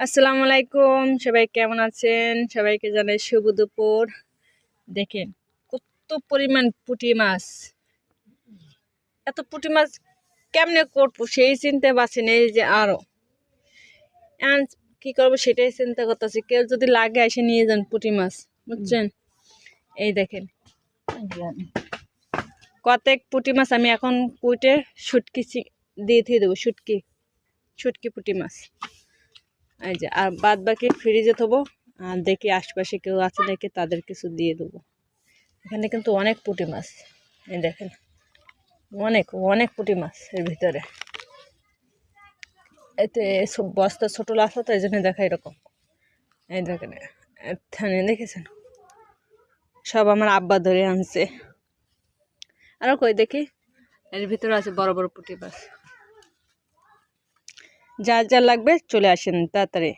আসসালামু আলাইকুম, সবাই কেমন আছেন? সবাইকে জানাই শুভ দুপুর। দেখেন কত পরিমাণ পুঁটি মাছ। এত পুঁটি মাছ কেমনে করবো সেই চিন্তা পাচ্ছি না। এই যে আরো এখন কি করবো সেটাই চিন্তা করতেছি। কেউ যদি লাগে এসে নিয়ে যান পুঁটি মাছ, বুঝছেন? এই দেখেন কতেক পুঁটি মাছ আমি এখন কুইটে শুটকি দিয়ে দেবো। শুটকি পুঁটি মাছ এই যে, আর বাদ বাকি ফ্রিজে থবো। আর দেখি আশপাশে কেউ আছে নাকি, তাদের কিছু দিয়ে দেবো। এখানে কিন্তু অনেক পুঁটি মাছ, এই দেখেন অনেক অনেক পুঁটি মাছ এর ভিতরে। এতে বস্তা ছোটো আছে তো এই জন্য দেখা এরকম। এই দেখেন এখানে দেখেছেন, সব আমার আব্বা ধরে আনছে। আরও কই দেখি, এর ভিতরে আছে বড় বড় পুঁটি মাছ। যার যার লাগবে চলে আসেন তাড়াতাড়ি।